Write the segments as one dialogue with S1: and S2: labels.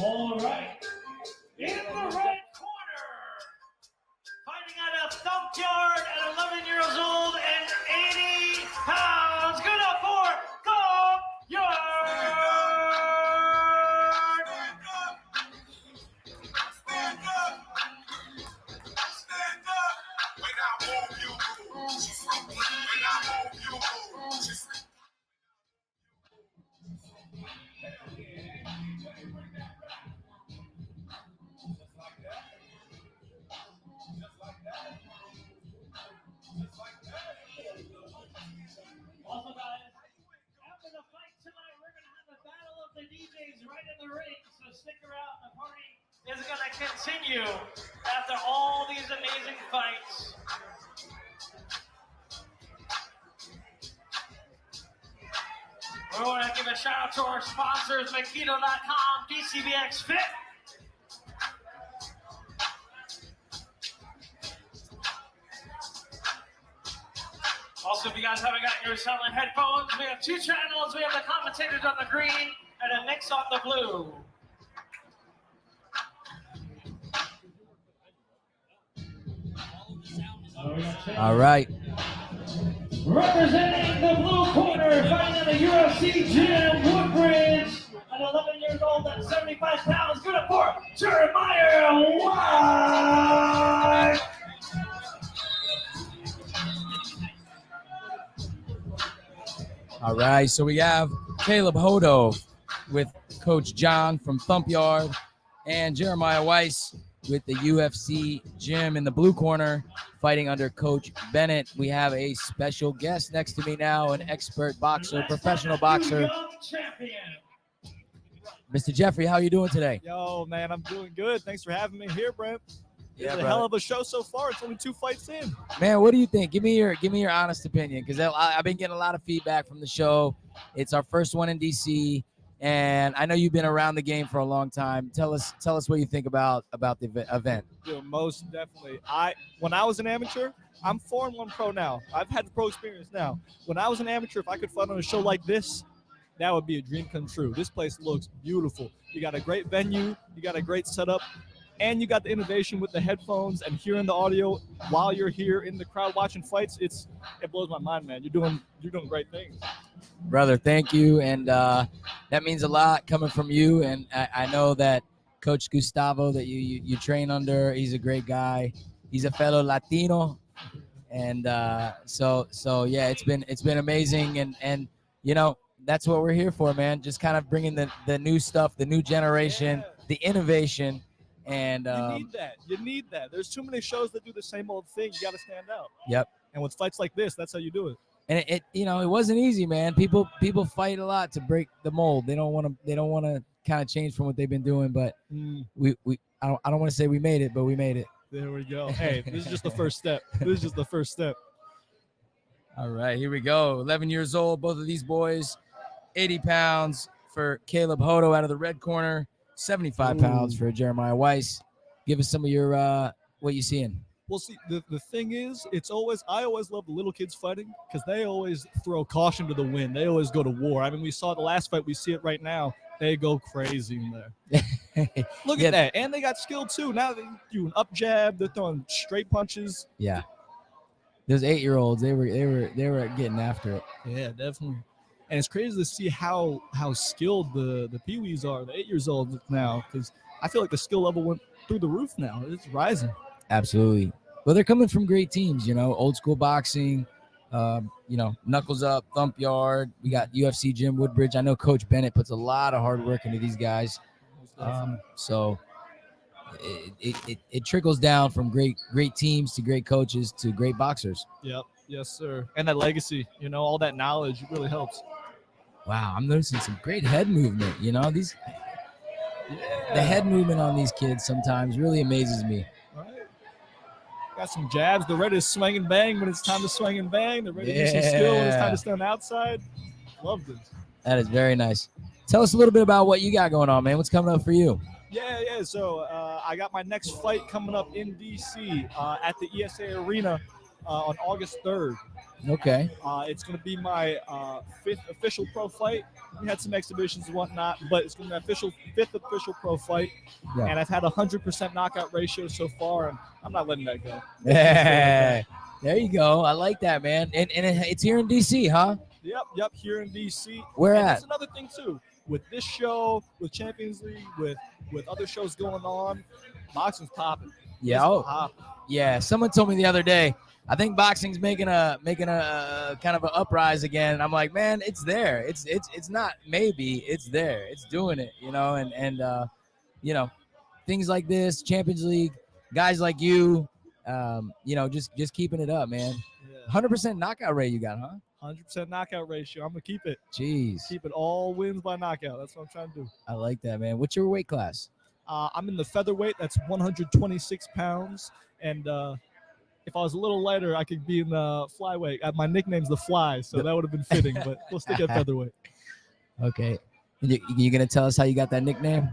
S1: All right. In the right corner, fighting out of Thump Yard at 11 years old and 80 pounds. Good up for Thump Yard.
S2: Stand up. Stand up. When I move, you move. Just like that. When I move, you move. Just like that.
S1: Also, guys, after the fight tonight, we're going to have a battle of the DJs right in the ring, so stick around. The party is going to continue after all these amazing fights. We want to give a shout out to our sponsors, Makito.com, DCBX Fit. Also, if you guys haven't gotten your selling headphones, we have two channels. We have the commentators on the green and a mix on the blue.
S3: All right.
S1: Representing the blue corner, fighting in the UFC gym, Woodbridge, at 11 years old and 75 pounds. Good up for Jeremiah Wyce.
S3: All right, so we have Caleb Hodo with Coach John from Thump Yard and Jeremiah Wyce with the UFC gym in the blue corner, fighting under Coach Bennett. We have a special guest next to me now, an expert boxer, professional boxer, Mr. Jeffrey. How are you doing today?
S4: Yo, man, I'm doing good. Thanks for having me here, Brent.
S3: Yeah,
S4: it's a hell of a show so far. It's only 2 fights in.
S3: Man, what do you think? Give me your honest opinion, because I've been getting a lot of feedback from the show. It's our first one in DC, and I know you've been around the game for a long time. Tell us what you think about the event.
S4: Dude, most definitely. When I was an amateur, I'm 4-1 pro now. I've had the pro experience now. When I was an amateur, if I could fight on a show like this, that would be a dream come true. This place looks beautiful. You got a great venue. You got a great setup. And you got the innovation with the headphones and hearing the audio while you're here in the crowd watching fights. It blows my mind, man. You're doing great things.
S3: Brother, thank you. And that means a lot coming from you. And I know that Coach Gustavo that you train under, he's a great guy. He's a fellow Latino. And so yeah, it's been amazing. And you know, that's what we're here for, man. Just kind of bringing the new stuff, the new generation, the innovation. And
S4: you need that. There's too many shows that do the same old thing. You got to stand out.
S3: Yep.
S4: And with fights like this, that's how you do it.
S3: And it it wasn't easy, man. People fight a lot to break the mold. They don't want to kind of change from what they've been doing. But I don't want to say we made it, but we made it.
S4: There we go. Hey, this is just the first step.
S3: All right, here we go. 11 years old, both of these boys. 80 pounds for Caleb Hodo out of the red corner. 75 pounds for Jeremiah Wyce. Give us some of your what you seeing.
S4: Well, see, the thing is, I always love the little kids fighting because they always throw caution to the wind. They always go to war. I mean, we saw the last fight. We see it right now. They go crazy in there. Look at that. And they got skill, too. Now they do an up jab. They're throwing straight punches.
S3: Yeah. Those 8-year-olds, they were getting after it.
S4: Yeah, definitely. And it's crazy to see how skilled the peewees are, the 8 years old now, because I feel like the skill level went through the roof now. It's rising.
S3: Absolutely. Well, they're coming from great teams, old school boxing, Knuckles Up, Thump Yard. We got UFC Gym Woodbridge. I know Coach Bennett puts a lot of hard work into these guys. So it trickles down from great teams to great coaches to great boxers.
S4: Yep. Yes, sir. And that legacy, all that knowledge, it really helps.
S3: Wow, I'm noticing some great head movement. The head movement on these kids sometimes really amazes me.
S4: Right. Got some jabs. They're ready to swing and bang when it's time to swing and bang. They're ready to use some skill when it's time to stand outside. Love this.
S3: That is very nice. Tell us a little bit about what you got going on, man. What's coming up for you?
S4: Yeah. So I got my next fight coming up in D.C. At the ESA Arena on August 3rd.
S3: Okay.
S4: It's going to be my fifth official pro fight. We had some exhibitions and whatnot, but it's going to be my fifth official pro fight.
S3: Yeah.
S4: And I've had 100% knockout ratio so far, and I'm not letting that go.
S3: Yeah. There you go. I like that, man. And it's here in DC, huh?
S4: Yep, here in DC.
S3: Where
S4: and
S3: at?
S4: That's another thing too. With this show, with Champions League, with other shows going on, boxing's popping.
S3: Yeah.
S4: It's popping.
S3: Yeah. Someone told me the other day, I think boxing's making a kind of an uprise again. And I'm like, man, it's there. It's not maybe, it's there. It's doing it, and you know, things like this, Champions League, guys like you, just keeping it up, man. 100% knockout rate you got, huh?
S4: 100% knockout ratio. I'm gonna keep it.
S3: Jeez.
S4: Keep it all wins by knockout. That's what I'm trying to do.
S3: I like that, man. What's your weight class?
S4: I'm in the featherweight. That's 126 pounds. And if I was a little lighter, I could be in the flyweight. My nickname's the Fly, so that would have been fitting. But we'll stick at featherweight.
S3: Okay. You gonna tell us how you got that nickname?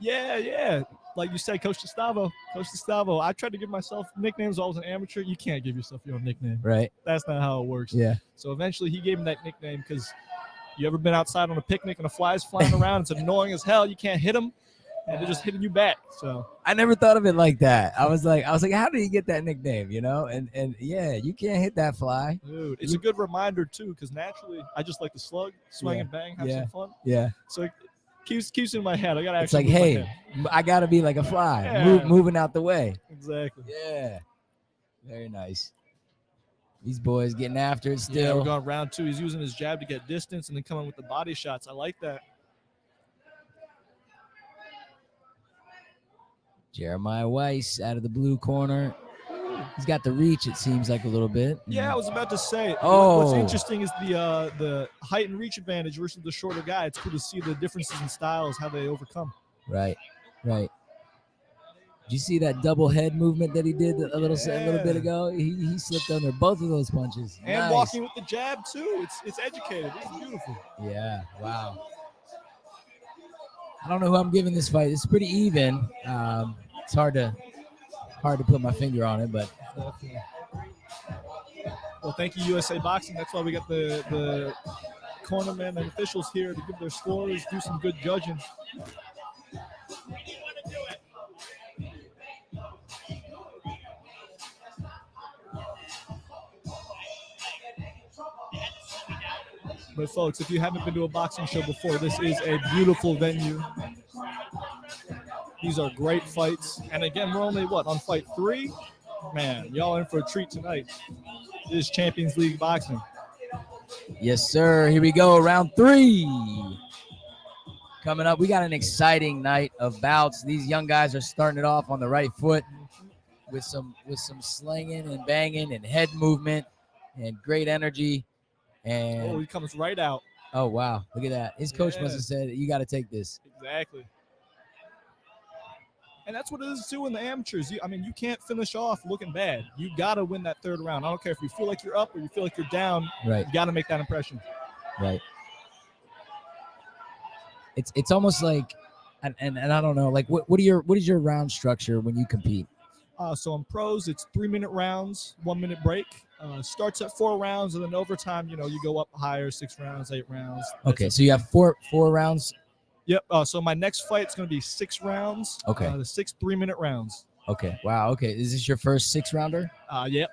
S4: Yeah. Like you said, Coach Gustavo. I tried to give myself nicknames while I was an amateur. You can't give yourself your own nickname.
S3: Right.
S4: That's not how it works.
S3: Yeah.
S4: So eventually he gave me that nickname because you ever been outside on a picnic and a fly's flying around? It's annoying as hell. You can't hit them, and they're just hitting you back. So
S3: I never thought of it like that. I was like, how did you get that nickname? And yeah, you can't hit that fly.
S4: Dude, it's a good reminder too, because naturally I just like to slug, swing and bang, have some fun.
S3: Yeah.
S4: So it keeps in my head. I gotta
S3: It's
S4: actually.
S3: like, hey, I gotta be like a fly,
S4: Yeah.
S3: moving out the way.
S4: Exactly.
S3: Yeah. Very nice. These boys getting after it
S4: Yeah,
S3: still.
S4: we're going round 2. He's using his jab to get distance and then coming with the body shots. I like that.
S3: Jeremiah Wyce out of the blue corner. He's got the reach, it seems like, a little bit.
S4: Yeah, I was about to say.
S3: Oh.
S4: What's interesting is the height and reach advantage versus the shorter guy. It's cool to see the differences in styles, how they overcome.
S3: Right. Did you see that double head movement that he did a little bit ago? He slipped under both of those punches.
S4: And
S3: Nice.
S4: walking with the jab too. It's educated. It's beautiful.
S3: Yeah. Wow. I don't know who I'm giving this fight. It's pretty even. It's hard to put my finger on it, but.
S4: Well, thank you, USA Boxing. That's why we got the cornermen and officials here to give their scores, do some good judging. But folks, if you haven't been to a boxing show before, this is a beautiful venue. These are great fights. And again, we're only, on fight 3? Man, y'all in for a treat tonight. This is Champions League boxing.
S3: Yes, sir. Here we go. Round 3. Coming up, we got an exciting night of bouts. These young guys are starting it off on the right foot with some slinging and banging and head movement and great energy. And
S4: he comes right out.
S3: Oh, wow. Look at that. His coach must have said, you got to take this.
S4: Exactly. And that's what it is too in the amateurs. You can't finish off looking bad. You got to win that 3rd round. I don't care if you feel like you're up or you feel like you're down.
S3: Right.
S4: You got to make that impression.
S3: Right. It's almost like, and I don't know, like what is your round structure when you compete?
S4: So in pros, it's 3-minute rounds, 1-minute break. Starts at 4 rounds, and then overtime, you go up higher, 6 rounds, 8 rounds.
S3: Okay, so you have four rounds.
S4: Yep. So my next fight's going to be 6 rounds.
S3: Okay.
S4: The 6 3-minute rounds.
S3: Okay. Wow. Okay. Is this your first 6-rounder?
S4: Yep.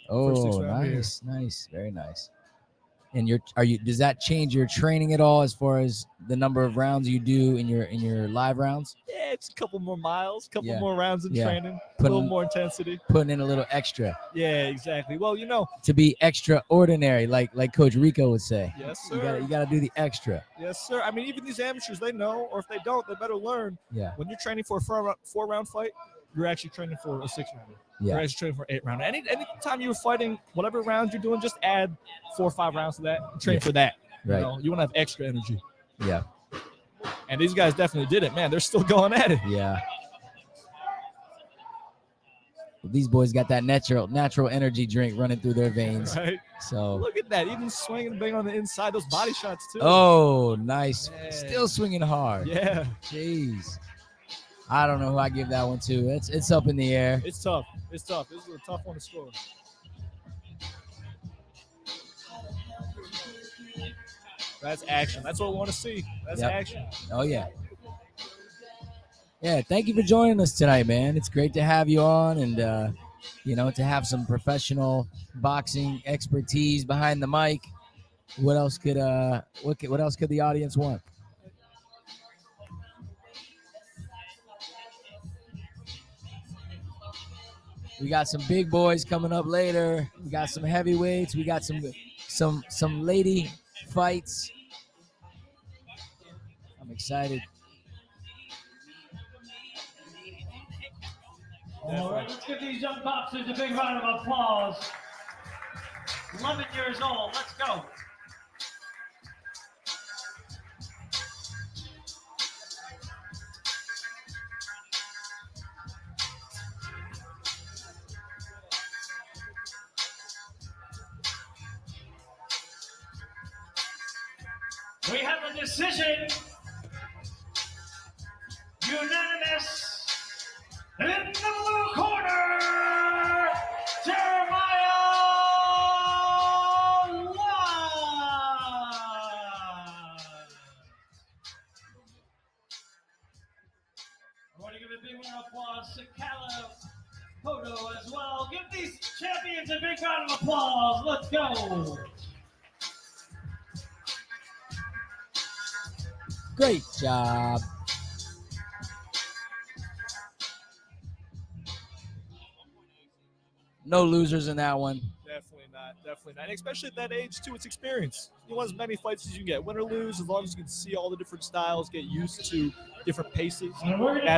S3: Oh,
S4: First 6-rounder
S3: nice, very nice. And does that change your training at all as far as the number of rounds you do in your live rounds?
S4: Yeah, it's a couple more miles, more rounds in training, a
S3: Putting-
S4: little more intensity.
S3: Putting in a little extra
S4: Yeah, exactly. Well,
S3: to be extraordinary, like Coach Rico would say.
S4: Yes, sir.
S3: You gotta do the extra.
S4: Yes, sir. I mean, even these amateurs, they know, or if they don't, they better learn.
S3: Yeah.
S4: When you're training for a 4-round fight, you're actually training for a 6-rounder.
S3: Yeah.
S4: You're actually training for an 8-rounder. Any time you're fighting, whatever rounds you're doing, just add 4 or 5 rounds to that. Train for that.
S3: Right.
S4: You want to have extra energy.
S3: Yeah.
S4: And these guys definitely did it, man. They're still going at it.
S3: Yeah. These boys got that natural energy drink running through their veins.
S4: Right.
S3: So
S4: look at that. Even swinging and banging on the inside, those body shots too.
S3: Oh, nice.
S4: Yeah.
S3: Still swinging hard.
S4: Yeah.
S3: Jeez. I don't know who I give that one to. It's up in the air.
S4: It's tough. This is a tough one to score. That's action. That's what we want to see. That's
S3: Yep.
S4: action.
S3: Oh yeah. Yeah, thank you for joining us tonight, man. It's great to have you on, and to have some professional boxing expertise behind the mic. What else could what else could the audience want? We got some big boys coming up later. We got some heavyweights. We got some lady fights. I'm excited.
S1: All right, let's give these young boxers a big round of applause. 11 years old. Let's go. We have a decision. Unanimous. In the blue corner, Jeremiah Wyce. I want to give a big round of applause to Hodo as well. Give these champions a big round of applause. Let's go.
S3: Great job. No losers in that one.
S4: Definitely not. Definitely not. And especially at that age, too, it's experience. You want as many fights as you can get. Win or lose, as long as you can see all the different styles, get used to different paces.
S1: And we're gonna